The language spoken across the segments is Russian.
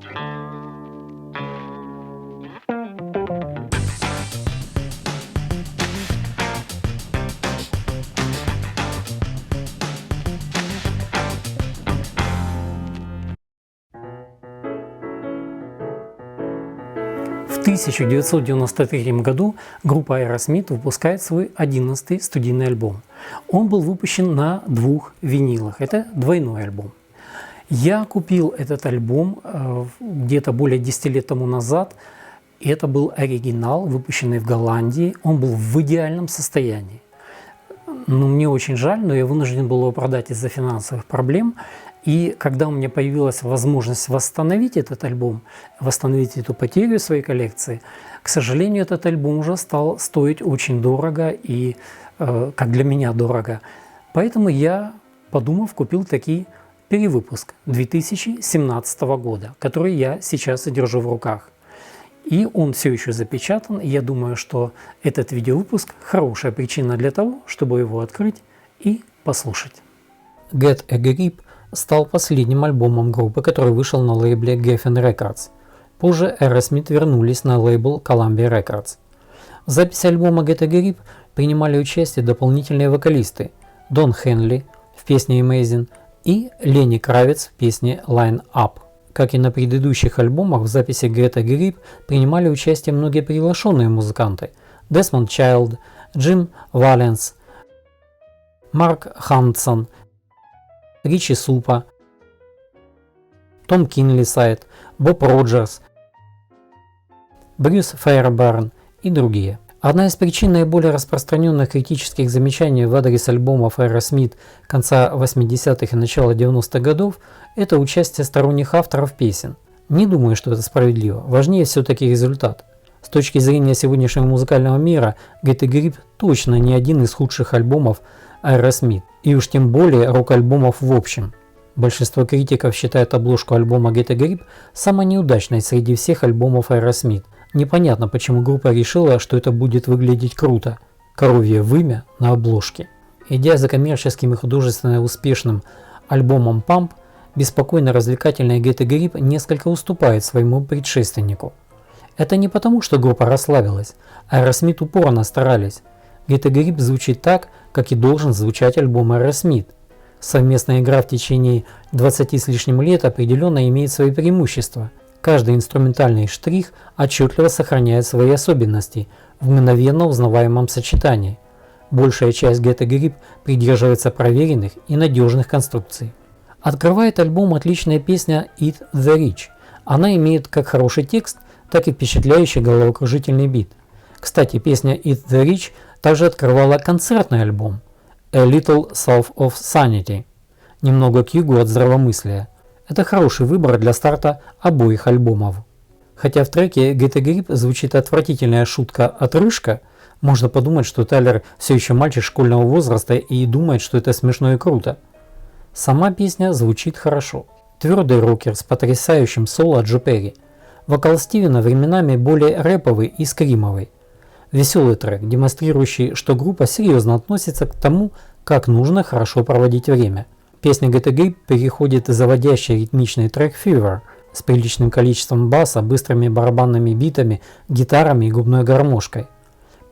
В 1993 году группа Aerosmith выпускает свой 11-й студийный альбом. Он был выпущен на 2 винилах. Это двойной альбом. Я купил этот альбом где-то более 10 лет тому назад. Это был оригинал, выпущенный в Голландии. Он был в идеальном состоянии. Мне очень жаль, но я вынужден был его продать из-за финансовых проблем. И когда у меня появилась возможность восстановить этот альбом, восстановить эту потерю своей коллекции, к сожалению, этот альбом уже стал стоить очень дорого и, как для меня, дорого. Поэтому я, подумав, купил такой перевыпуск 2017 года, который я сейчас и держу в руках. И он все еще запечатан, и я думаю, что этот видеовыпуск – хорошая причина для того, чтобы его открыть и послушать. Get a Grip стал последним альбомом группы, который вышел на лейбле Geffen Records. Позже Aerosmith вернулись на лейбл Columbia Records. В записи альбома Get a Grip принимали участие дополнительные вокалисты Дон Хенли в песне Amazing и Ленни Кравиц в песне Line Up. Как и на предыдущих альбомах, в записи Get a Grip принимали участие многие приглашенные музыканты: Десмонд Чайлд, Джим Валенс, Марк Хансон, Ричи Супа, Том Кинлисайд, Боб Роджерс, Брюс Фейерберн и другие. Одна из причин наиболее распространенных критических замечаний в адрес альбомов Aerosmith конца 80-х и начала 90-х годов – это участие сторонних авторов песен. Не думаю, что это справедливо. Важнее все-таки результат. С точки зрения сегодняшнего музыкального мира, Get a Grip точно не один из худших альбомов Aerosmith, и уж тем более рок-альбомов в общем. Большинство критиков считает обложку альбома Get a Grip самой неудачной среди всех альбомов Aerosmith. Непонятно, почему группа решила, что это будет выглядеть круто. Коровье вымя на обложке. Идя за коммерческим и художественно успешным альбомом Pump, беспокойно-развлекательная Get a Grip несколько уступает своему предшественнику. Это не потому, что группа расслабилась, Aerosmith упорно старались. Get a Grip звучит так, как и должен звучать альбом Aerosmith. Совместная игра в течение 20 с лишним лет определенно имеет свои преимущества. Каждый инструментальный штрих отчетливо сохраняет свои особенности в мгновенно узнаваемом сочетании. Большая часть Get a Grip придерживается проверенных и надежных конструкций. Открывает альбом отличная песня Eat the Rich. Она имеет как хороший текст, так и впечатляющий головокружительный бит. Кстати, песня Eat the Rich также открывала концертный альбом A Little South of Sanity, немного к югу от здравомыслия. Это хороший выбор для старта обоих альбомов. Хотя в треке Get a Grip звучит отвратительная шутка-отрыжка, можно подумать, что Тайлер все еще мальчик школьного возраста и думает, что это смешно и круто. Сама песня звучит хорошо. Твердый рокер с потрясающим соло от Джо Перри. Вокал Стивена временами более рэповый и скримовый. Веселый трек, демонстрирующий, что группа серьезно относится к тому, как нужно хорошо проводить время. Песня Get a Grip переходит в заводящий ритмичный трек Fever с приличным количеством баса, быстрыми барабанными битами, гитарами и губной гармошкой.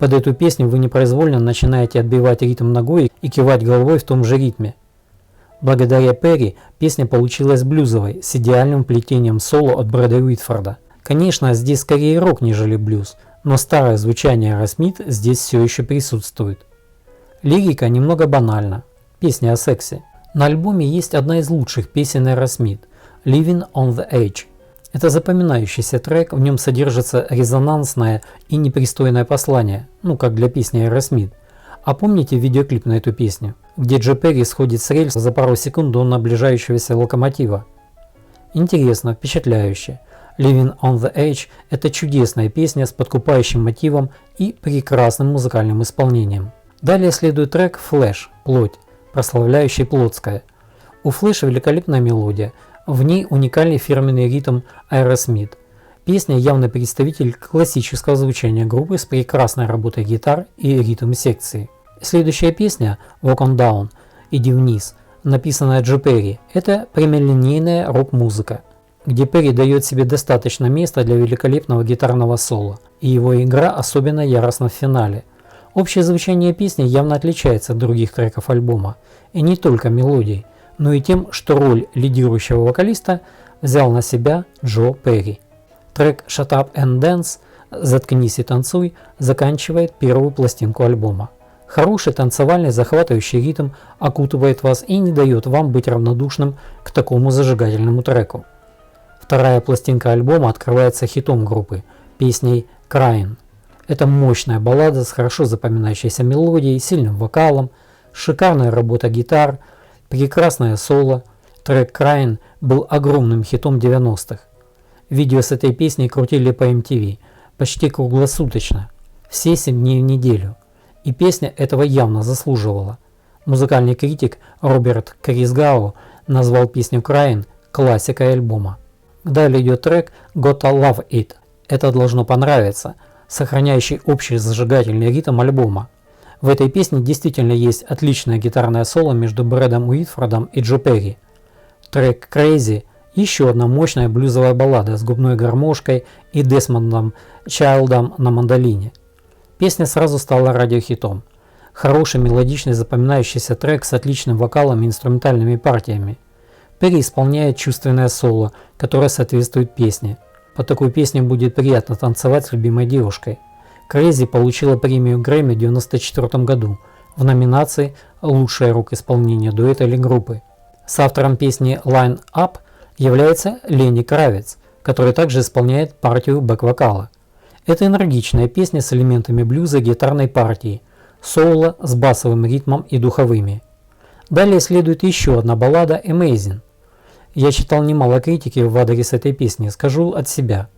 Под эту песню вы непроизвольно начинаете отбивать ритм ногой и кивать головой в том же ритме. Благодаря Перри песня получилась блюзовой, с идеальным плетением соло от Брэда Уитфорда. Конечно, здесь скорее рок, нежели блюз, но старое звучание Aerosmith здесь все еще присутствует. Лирика немного банальна. Песня о сексе. На альбоме есть одна из лучших песен Aerosmith – Living on the Edge. Это запоминающийся трек, в нем содержится резонансное и непристойное послание, как для песни Aerosmith. А помните видеоклип на эту песню, где Джо Перри сходит с рельс за пару секунд до наближающегося локомотива? Интересно, впечатляюще. Living on the Edge – это чудесная песня с подкупающим мотивом и прекрасным музыкальным исполнением. Далее следует трек Flash – Плоть, прославляющий Плотское. У Flash великолепная мелодия, в ней уникальный фирменный ритм Aerosmith. Песня явный представитель классического звучания группы с прекрасной работой гитар и ритм-секции. Следующая песня Walk on Down – Иди вниз, написанная Джо Перри, это прямолинейная рок-музыка. где Перри дает себе достаточно места для великолепного гитарного соло, и его игра особенно яростна в финале. Общее звучание песни явно отличается от других треков альбома, и не только мелодией, но и тем, что роль лидирующего вокалиста взял на себя Джо Перри. Трек «Shut Up and Dance» «Заткнись и танцуй» заканчивает первую пластинку альбома. Хороший танцевальный захватывающий ритм окутывает вас и не дает вам быть равнодушным к такому зажигательному треку. Вторая пластинка альбома открывается хитом группы, песней «Crying». Это мощная баллада с хорошо запоминающейся мелодией, сильным вокалом, шикарная работа гитар, прекрасное соло. Трек «Crying» был огромным хитом 90-х. Видео с этой песней крутили по MTV почти круглосуточно, все 7 дней в неделю. И песня этого явно заслуживала. Музыкальный критик Роберт Крисгау назвал песню «Crying» классикой альбома. Далее идет трек «Gotta Love It». Это должно понравиться, сохраняющий общий зажигательный ритм альбома. В этой песне действительно есть отличное гитарное соло между Брэдом Уитфордом и Джо Перри. Трек «Crazy» – еще одна мощная блюзовая баллада с губной гармошкой и Десмондом Чайлдом на мандолине. Песня сразу стала радиохитом. Хороший мелодичный запоминающийся трек с отличным вокалом и инструментальными партиями. Перри исполняет чувственное соло, которое соответствует песне. По такой песне будет приятно танцевать с любимой девушкой. Crazy получила премию Грэмми в 1994 году в номинации «Лучшее рок-исполнение дуэта или группы». Соавтором песни «Line Up» является Ленни Кравиц, который также исполняет партию бэк-вокала. Это энергичная песня с элементами блюза и гитарной партии, соло с басовым ритмом и духовыми. Далее следует еще одна баллада «Amazing». Я читал немало критики в адрес этой песни, скажу от себя.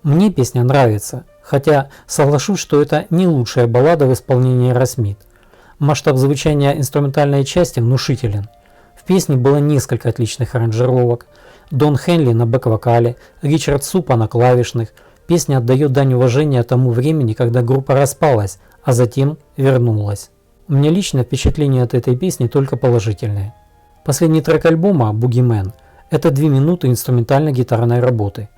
Мне песня нравится, хотя соглашусь, что это не лучшая баллада в исполнении Aerosmith. Масштаб звучания инструментальной части внушителен. В песне было несколько отличных аранжировок. Дон Хенли на бэк-вокале, Ричард Супа на клавишных. Песня отдает дань уважения тому времени, когда группа распалась, а затем вернулась. У меня лично впечатление от этой песни только положительные. Последний трек альбома «Boogeyman» – это 2 минуты инструментальной гитарной работы.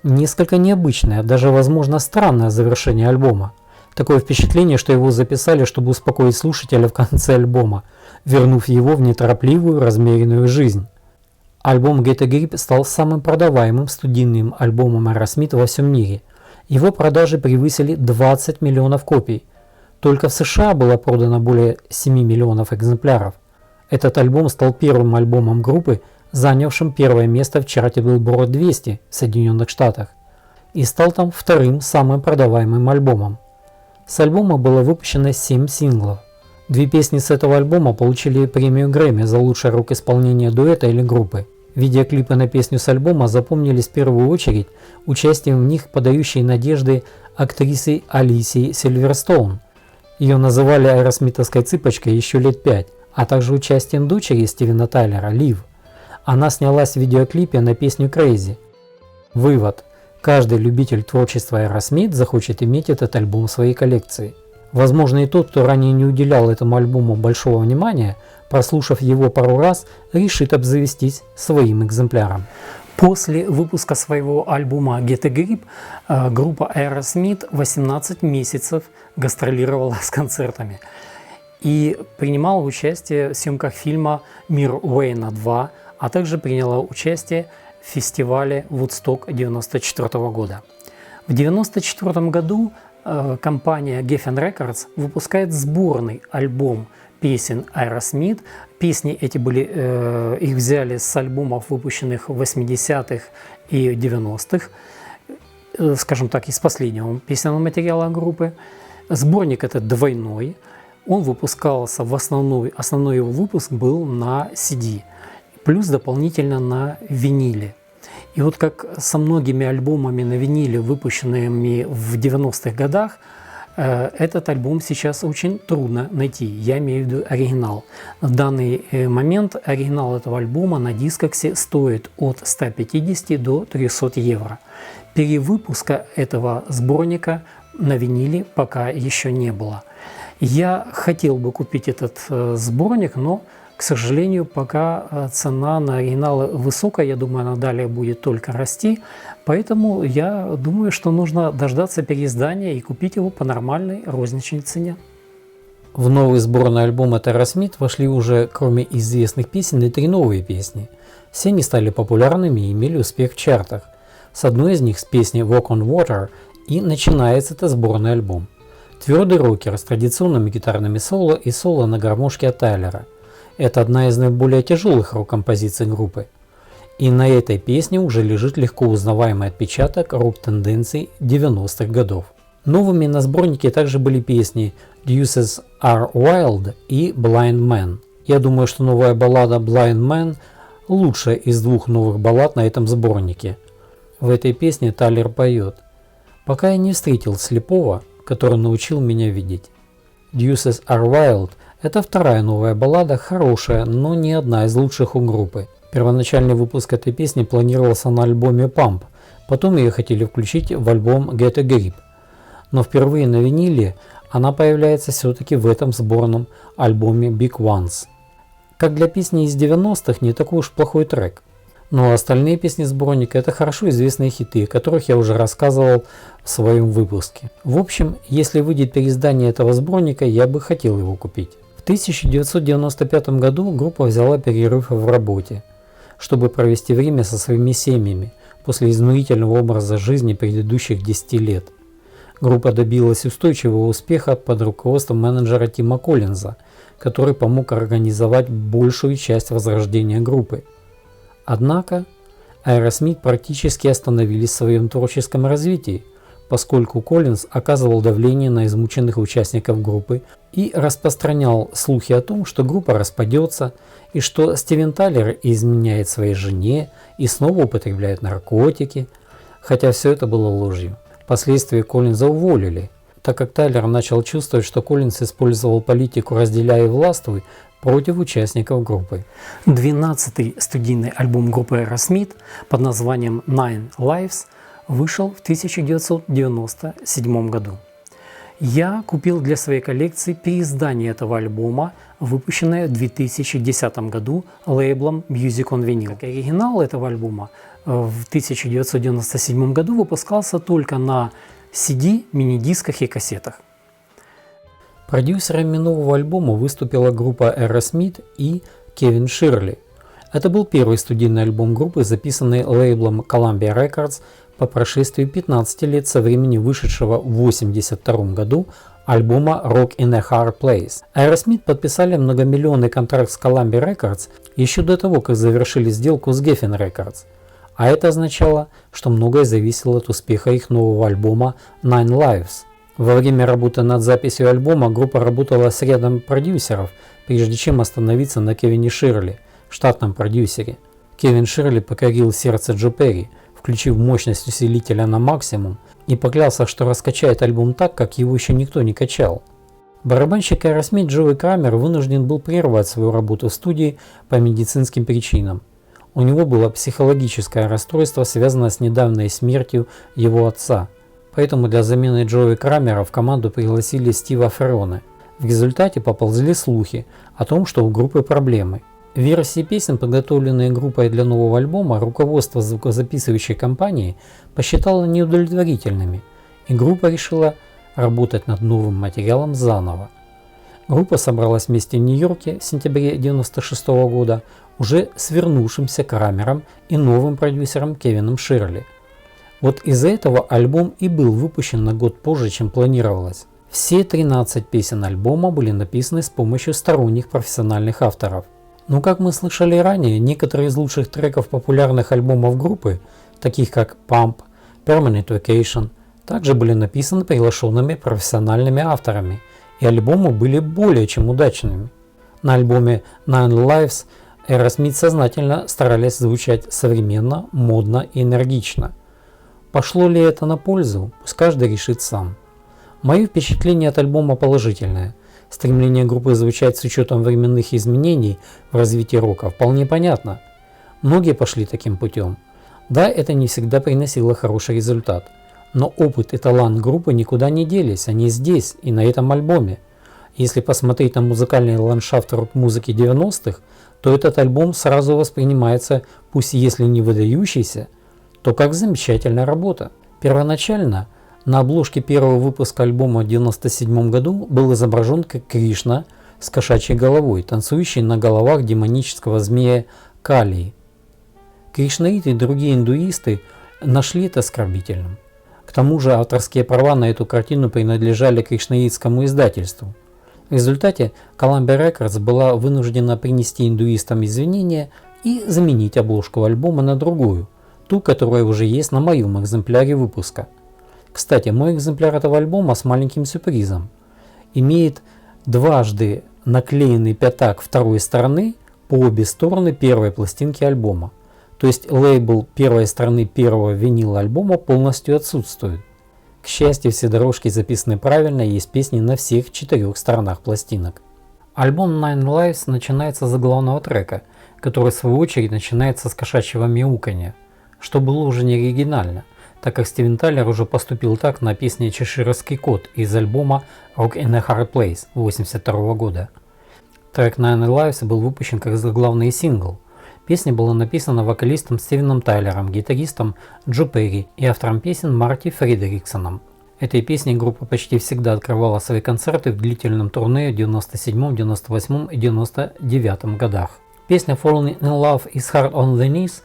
Несколько необычное, даже возможно странное завершение альбома. Такое впечатление, что его записали, чтобы успокоить слушателя в конце альбома, вернув его в неторопливую, размеренную жизнь. Альбом Get a Grip стал самым продаваемым студийным альбомом Aerosmith во всем мире. Его продажи превысили 20 миллионов копий. Только в США было продано более 7 миллионов экземпляров. Этот альбом стал первым альбомом группы, занявшим первое место в чарте Billboard 200 в Соединенных Штатах, и стал там вторым самым продаваемым альбомом. С альбома было выпущено 7 синглов. 2 песни с этого альбома получили премию Грэмми за лучшее рок-исполнение дуэта или группы. Видеоклипы на песню с альбома запомнились в первую очередь участием в них подающей надежды актрисы Алисии Сильверстоун. Ее называли аэросмитовской цыпочкой еще лет 5, а также участием дочери Стивена Тайлера, Лив. Она снялась в видеоклипе на песню Crazy. Вывод. Каждый любитель творчества Aerosmith захочет иметь этот альбом в своей коллекции. Возможно, и тот, кто ранее не уделял этому альбому большого внимания, прослушав его пару раз, решит обзавестись своим экземпляром. После выпуска своего альбома Get a Grip группа Aerosmith 18 месяцев гастролировала с концертами и принимала участие в съемках фильма «Мир Уэйна 2», а также приняла участие в фестивале Woodstock 1994 года. В 1994 году компания Geffen Records выпускает сборный альбом песен Aerosmith. Песни эти их взяли с альбомов, выпущенных в 80-х и 90-х, скажем так, из последнего песенного материала группы. Сборник этот двойной, он выпускался основной его выпуск был на CD, плюс дополнительно на виниле. И вот как со многими альбомами на виниле, выпущенными в 90-х годах, этот альбом сейчас очень трудно найти, я имею в виду оригинал. В данный момент оригинал этого альбома на дискоксе стоит от 150 до 300 евро. Перевыпуска этого сборника на виниле пока еще не было. Я хотел бы купить этот сборник, но К сожалению, пока цена на оригиналы высокая, я думаю, она далее будет только расти, поэтому я думаю, что нужно дождаться переиздания и купить его по нормальной розничной цене. В новый сборный альбом от Aerosmith вошли уже, кроме известных песен, и 3 новые песни. Все они стали популярными и имели успех в чартах. С одной из них, с песней Walk on Water, и начинается этот сборный альбом. Твердый рокер с традиционными гитарными соло и соло на гармошке от Тайлера. Это одна из наиболее тяжелых рок-композиций группы. И на этой песне уже лежит легко узнаваемый отпечаток рок-тенденций 90-х годов. Новыми на сборнике также были песни Deuces Are Wild и Blind Man. Я думаю, что новая баллада Blind Man лучшая из 2 новых баллад на этом сборнике. В этой песне Тайлер поет: «Пока я не встретил слепого, который научил меня видеть». Deuces Are Wild – это вторая новая баллада, хорошая, но не одна из лучших у группы. Первоначальный выпуск этой песни планировался на альбоме Pump, потом ее хотели включить в альбом Get a Grip. Но впервые на виниле она появляется все-таки в этом сборном альбоме Big Ones. Как для песни из 90-х, не такой уж плохой трек. Но остальные песни сборника – это хорошо известные хиты, о которых я уже рассказывал в своем выпуске. В общем, если выйдет переиздание этого сборника, я бы хотел его купить. В 1995 году группа взяла перерыв в работе, чтобы провести время со своими семьями после изнурительного образа жизни предыдущих 10 лет. Группа добилась устойчивого успеха под руководством менеджера Тима Коллинза, который помог организовать большую часть возрождения группы. Однако Aerosmith практически остановились в своем творческом развитии, поскольку Коллинз оказывал давление на измученных участников группы и распространял слухи о том, что группа распадется и что Стивен Тайлер изменяет своей жене и снова употребляет наркотики, хотя все это было ложью. Впоследствии Коллинза уволили, так как Тайлер начал чувствовать, что Коллинз использовал политику «разделяй и властвуй» против участников группы. 12-й студийный альбом группы Aerosmith под названием Nine Lives вышел в 1997 году. Я купил для своей коллекции переиздание этого альбома, выпущенное в 2010 году лейблом Music on Vinyl. Оригинал этого альбома в 1997 году выпускался только на CD, мини-дисках и кассетах. Продюсерами нового альбома выступила группа Aerosmith и Кевин Ширли. Это был первый студийный альбом группы, записанный лейблом Columbia Records по прошествии 15 лет со времени вышедшего в 1982 году альбома Rock in a Hard Place. Aerosmith подписали многомиллионный контракт с Columbia Records еще до того, как завершили сделку с Geffen Records. А это означало, что многое зависело от успеха их нового альбома Nine Lives. Во время работы над записью альбома группа работала с рядом продюсеров, прежде чем остановиться на Кевине Ширли, штатном продюсере. Кевин Ширли покорил сердце Джо Перри, включив мощность усилителя на максимум, и поклялся, что раскачает альбом так, как его еще никто не качал. Барабанщик Aerosmith Джои Крамер вынужден был прервать свою работу в студии по медицинским причинам. У него было психологическое расстройство, связанное с недавней смертью его отца. Поэтому для замены Джои Крамера в команду пригласили Стива Ферроне. В результате поползли слухи о том, что у группы проблемы. Версии песен, подготовленные группой для нового альбома, руководство звукозаписывающей компании посчитало неудовлетворительными, и группа решила работать над новым материалом заново. Группа собралась вместе в Нью-Йорке в сентябре 1996 года уже с вернувшимся Крамером и новым продюсером Кевином Ширли. Вот из-за этого альбом и был выпущен на год позже, чем планировалось. Все 13 песен альбома были написаны с помощью сторонних профессиональных авторов. Но как мы слышали ранее, некоторые из лучших треков популярных альбомов группы, таких как Pump, Permanent Vacation, также были написаны приглашенными профессиональными авторами, и альбомы были более чем удачными. На альбоме Nine Lives Aerosmith сознательно старались звучать современно, модно и энергично. Пошло ли это на пользу, пусть каждый решит сам. Мое впечатление от альбома положительное. Стремление группы звучать с учетом временных изменений в развитии рока вполне понятно. Многие пошли таким путем. Да, это не всегда приносило хороший результат. Но опыт и талант группы никуда не делись, они здесь и на этом альбоме. Если посмотреть на музыкальный ландшафт рок-музыки 90-х, то этот альбом сразу воспринимается, пусть если не выдающийся, то как замечательная работа. Первоначально на обложке первого выпуска альбома в 1997 году был изображен как Кришна с кошачьей головой, танцующий на головах демонического змея Калии. Кришнаиты и другие индуисты нашли это оскорбительным. К тому же авторские права на эту картину принадлежали кришнаитскому издательству. В результате Columbia Records была вынуждена принести индуистам извинения и заменить обложку альбома на другую, ту, которая уже есть на моем экземпляре выпуска. Кстати, мой экземпляр этого альбома с маленьким сюрпризом имеет дважды наклеенный пятак второй стороны по обе стороны первой пластинки альбома. То есть лейбл первой стороны первого винила альбома полностью отсутствует. К счастью, все дорожки записаны правильно и есть песни на всех 4 сторонах пластинок. Альбом Nine Lives начинается с заглавного трека, который в свою очередь начинается с кошачьего мяуканья, что было уже не оригинально, так как Стивен Тайлер уже поступил так на песне «Чеширский кот» из альбома Rock in a Hard Place 1982 года. Трек Nine Lives был выпущен как заглавный сингл. Песня была написана вокалистом Стивеном Тайлером, гитаристом Джо Перри и автором песен Марти Фредериксоном. Этой песней группа почти всегда открывала свои концерты в длительном турне в 97, 98 и 99 годах. Песня Falling in Love is Hard on the Knees,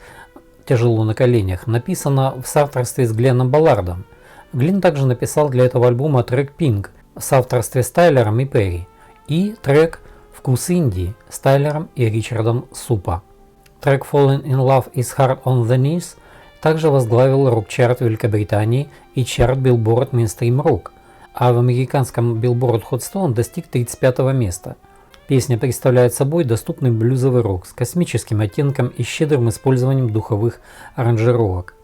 тяжело на коленях, написана в соавторстве с Гленном Баллардом. Глен также написал для этого альбома трек Pink в соавторстве с Тайлером и Перри и трек Вкус Индии с Тайлером и Ричардом Супа. Трек Falling in Love is Hard on the Knees также возглавил рок-чарт Великобритании и чарт Billboard Mainstream Rock, а в американском Billboard Hot 100 он достиг 35 места. Песня представляет собой доступный блюзовый рок с космическим оттенком и щедрым использованием духовых аранжировок.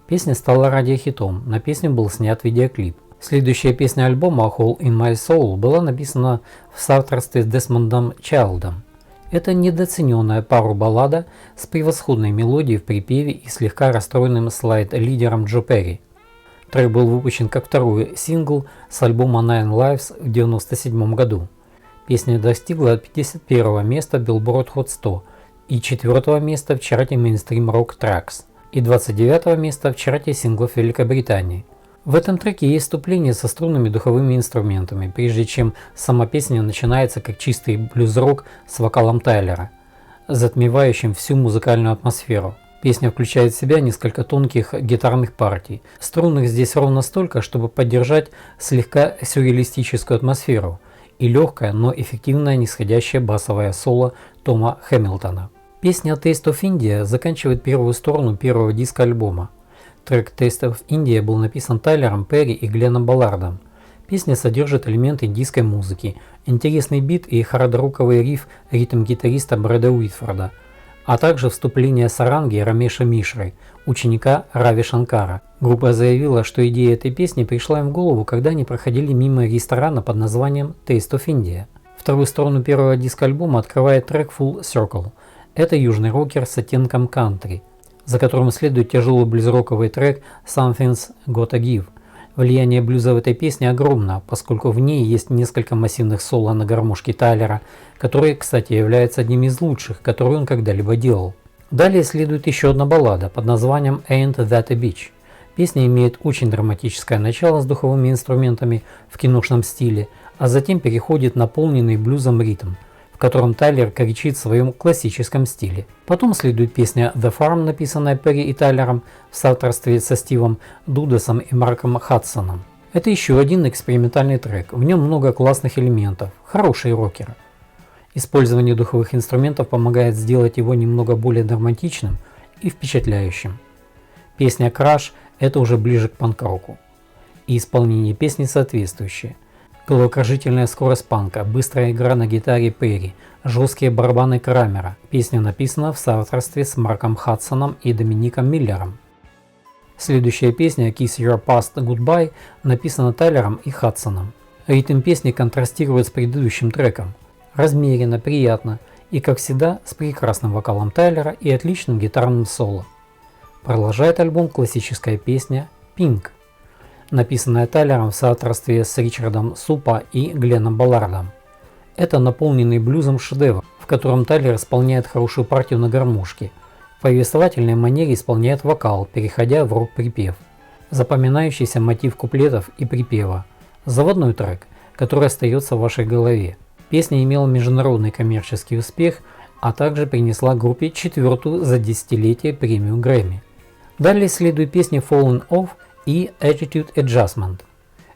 Песня стала радиохитом, на песню был снят видеоклип. Следующая песня альбома Hole in My Soul была написана в соавторстве с Десмондом Чайлдом. Это недооцененная пару-баллада с превосходной мелодией в припеве и слегка расстроенным слайд-лидером Джо Перри. Трек был выпущен как второй сингл с альбома Nine Lives в 1997 году. Песня достигла 51 места в Billboard Hot 100 и 4 места в чарте Mainstream Rock Tracks и 29 места в чарте синглов Великобритании. В этом треке есть вступление со струнными духовыми инструментами, прежде чем сама песня начинается как чистый блюз-рок с вокалом Тайлера, затмевающим всю музыкальную атмосферу. Песня включает в себя несколько тонких гитарных партий. Струнных здесь ровно столько, чтобы поддержать слегка сюрреалистическую атмосферу, и легкое, но эффективное нисходящее басовое соло Тома Хэмилтона. Песня Taste of India заканчивает первую сторону первого диска альбома. Трек Taste of India был написан Тайлером, Перри и Гленном Баллардом. Песня содержит элементы индийской музыки, интересный бит и хард-роковый риф ритм-гитариста Брэда Уитфорда, а также вступление саранги Рамеша Мишры, ученика Рави Шанкара. Группа заявила, что идея этой песни пришла им в голову, когда они проходили мимо ресторана под названием Taste of India. Вторую сторону первого диска альбома открывает трек Full Circle. Это южный рокер с оттенком кантри, за которым следует тяжелый блюз-роковый трек Something's Gotta Give. Влияние блюза в этой песне огромно, поскольку в ней есть несколько массивных соло на гармошке Тайлера, который, кстати, является одним из лучших, которые он когда-либо делал. Далее следует еще одна баллада под названием Ain't That a Bitch. Песня имеет очень драматическое начало с духовыми инструментами в киношном стиле, а затем переходит на наполненный блюзом ритм, в котором Тайлер кричит в своем классическом стиле. Потом следует песня The Farm, написанная Перри и Тайлером в соавторстве со Стивом Дудасом и Марком Хадсоном. Это еще один экспериментальный трек, в нем много классных элементов, хороший рокер. Использование духовых инструментов помогает сделать его немного более драматичным и впечатляющим. Песня Crash – это уже ближе к панк-року, и исполнение песни соответствующее. Головокружительная скорость панка, быстрая игра на гитаре Перри, жесткие барабаны Крамера. Песня написана в соавторстве с Марком Хадсоном и Домиником Миллером. Следующая песня Kiss Your Past Goodbye написана Тайлером и Хадсоном. Ритм песни контрастирует с предыдущим треком. Размеренно, приятно и, как всегда, с прекрасным вокалом Тайлера и отличным гитарным соло. Продолжает альбом классическая песня Pink, написанная Тайлером в соавторстве с Ричардом Супа и Гленном Баллардом. Это наполненный блюзом шедевр, в котором Тайлер исполняет хорошую партию на гармошке. В повествовательной манере исполняет вокал, переходя в рок-припев. Запоминающийся мотив куплетов и припева. Заводной трек, который остается в вашей голове. Песня имела международный коммерческий успех, а также принесла группе 4-ю за десятилетие премию Грэмми. Далее следуют песни Falling Off и Attitude Adjustment.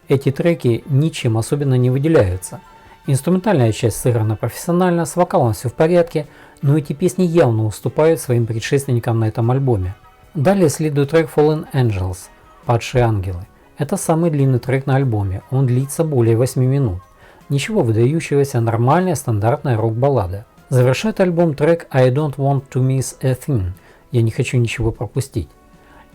Эти треки ничем особенно не выделяются. Инструментальная часть сыграна профессионально, с вокалом все в порядке, но эти песни явно уступают своим предшественникам на этом альбоме. Далее следует трек Fallen Angels, Падшие ангелы. Это самый длинный трек на альбоме, он длится более 8 минут. Ничего выдающегося, нормальная стандартная рок-баллада. Завершает альбом трек I Don't Want to Miss a Thing, я не хочу ничего пропустить.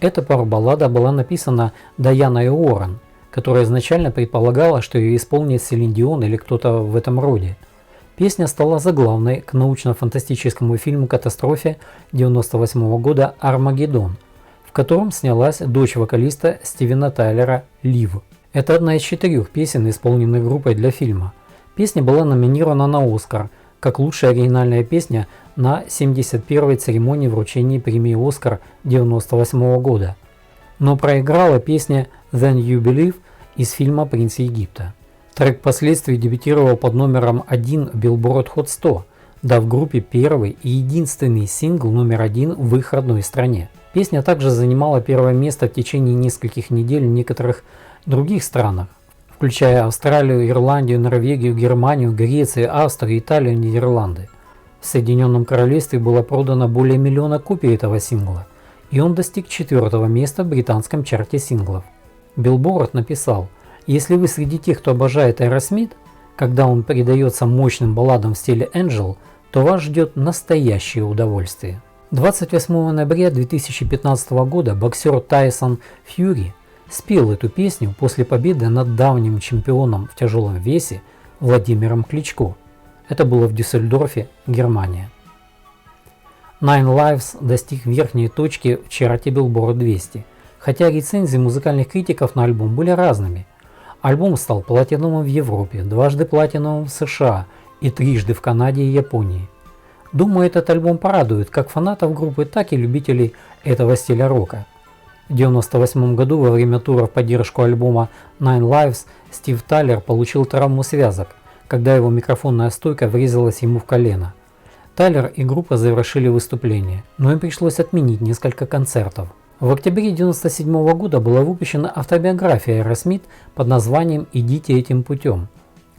Эта пар-баллада была написана Дайаной Уоррен, которая изначально предполагала, что ее исполнит Селин Дион или кто-то в этом роде. Песня стала заглавной к научно-фантастическому фильму-катастрофе 1998 года «Армагеддон», в котором снялась дочь вокалиста Стивена Тайлера Лив. Это одна из 4 песен, исполненных группой для фильма. Песня была номинирована на «Оскар» как лучшая оригинальная песня на 71-й церемонии вручения премии «Оскар» 1998 года, но проиграла песня Then You Believe из фильма «Принц Египта». Трек впоследствии дебютировал под номером 1 в Billboard Hot 100, дав группе первый и единственный сингл номер 1 в их родной стране. Песня также занимала первое место в течение нескольких недель в некоторых других странах, включая Австралию, Ирландию, Норвегию, Германию, Грецию, Австрию, Италию, Нидерланды. В Соединенном Королевстве было продано более 1 миллиона копий этого сингла, и он достиг 4-го места в британском чарте синглов. Billboard написал: «Если вы среди тех, кто обожает Aerosmith, когда он передается мощным балладам в стиле Angel, то вас ждет настоящее удовольствие». 28 ноября 2015 года боксер Тайсон Фьюри спел эту песню после победы над давним чемпионом в тяжелом весе Владимиром Кличко. Это было в Дюссельдорфе, Германия. Nine Lives достиг верхней точки в чарте Billboard 200, хотя рецензии музыкальных критиков на альбом были разными. Альбом стал платиновым в Европе, 2-ды платиновым в США и 3-жды в Канаде и Японии. Думаю, этот альбом порадует как фанатов группы, так и любителей этого стиля рока. В 1998 году во время тура в поддержку альбома Nine Lives Стив Тайлер получил травму связок, когда его микрофонная стойка врезалась ему в колено. Тайлер и группа завершили выступление, но им пришлось отменить несколько концертов. В октябре 1997 года была выпущена автобиография Aerosmith под названием «Идите этим путем».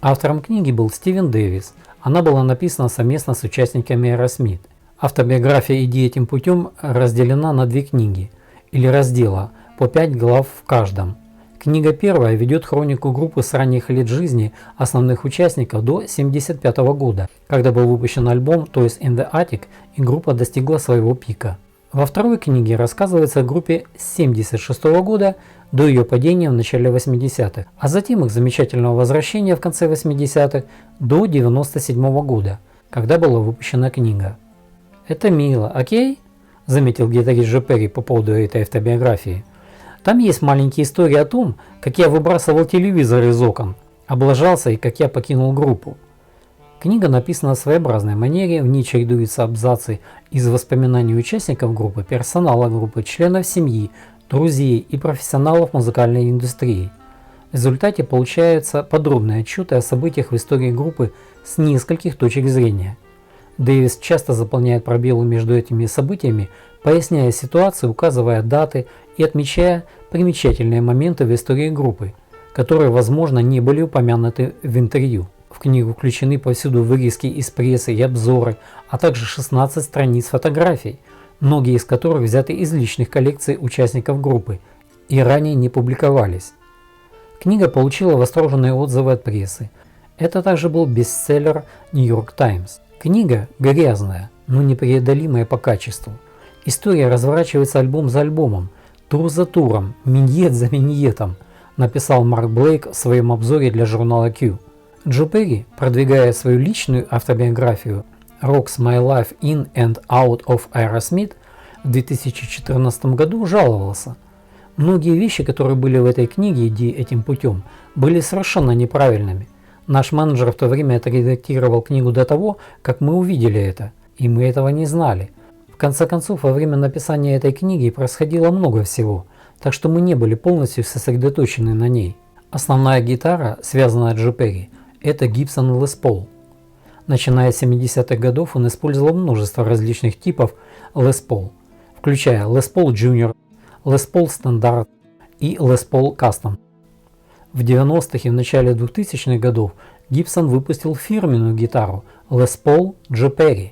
Автором книги был Стивен Дэвис. Она была написана совместно с участниками Aerosmith. Автобиография «Иди этим путем» разделена на 2 книги или раздела, по 5 глав в каждом. Книга первая ведет хронику группы с ранних лет жизни основных участников до 1975 года, когда был выпущен альбом Toys in the Attic и группа достигла своего пика. Во второй книге рассказывается о группе с 1976 года до ее падения в начале 80-х, а затем их замечательного возвращения в конце 80-х до 1997 года, когда была выпущена книга. «Это мило, окей?» – заметил гитарист Джо Перри по поводу этой автобиографии. «Там есть маленькие истории о том, как я выбрасывал телевизор из окон, облажался и как я покинул группу». Книга написана в своеобразной манере, в ней чередуются абзацы из воспоминаний участников группы, персонала группы, членов семьи, друзей и профессионалов музыкальной индустрии. В результате получаются подробные отчеты о событиях в истории группы с нескольких точек зрения. Дэвис часто заполняет пробелы между этими событиями, поясняя ситуацию, указывая даты и отмечая примечательные моменты в истории группы, которые, возможно, не были упомянуты в интервью. В книгу включены повсюду вырезки из прессы и обзоры, а также 16 страниц фотографий, многие из которых взяты из личных коллекций участников группы и ранее не публиковались. Книга получила восторженные отзывы от прессы. Это также был бестселлер New York Times. Книга грязная, но непреодолимая по качеству. История разворачивается альбом за альбомом, тур за туром, миньет за миньетом, написал Марк Блейк в своем обзоре для журнала Q. Джо Перри, продвигая свою личную автобиографию Rocks My Life In and Out of Aerosmith в 2014 году, жаловался: многие вещи, которые были в этой книге «Иди этим путем», были совершенно неправильными. Наш менеджер в то время отредактировал книгу до того, как мы увидели это, и мы этого не знали. В конце концов, во время написания этой книги происходило много всего, так что мы не были полностью сосредоточены на ней. Основная гитара, связанная с Джо Перри, это Gibson Les Paul. Начиная с 70-х годов он использовал множество различных типов Les Paul, включая Les Paul Junior, Les Paul Standard и Les Paul Custom. В 90-х и в начале 2000-х годов Gibson выпустил фирменную гитару Les Paul Joe Perry.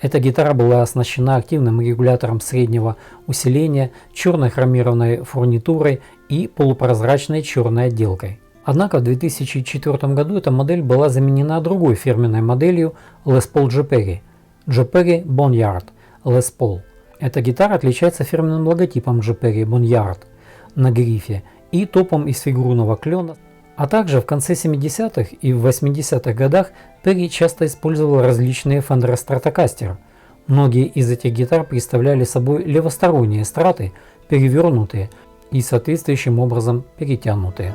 Эта гитара была оснащена активным регулятором среднего усиления, черной хромированной фурнитурой и полупрозрачной черной отделкой. Однако в 2004 году эта модель была заменена другой фирменной моделью Les Paul Joe Perry Boneyard Les Paul. Эта гитара отличается фирменным логотипом Joe Perry Boneyard на грифе и топом из фигурного клена. А также в конце 70-х и в 80-х годах Перри часто использовал различные Fender Stratocaster. Многие из этих гитар представляли собой левосторонние страты, перевернутые и соответствующим образом перетянутые.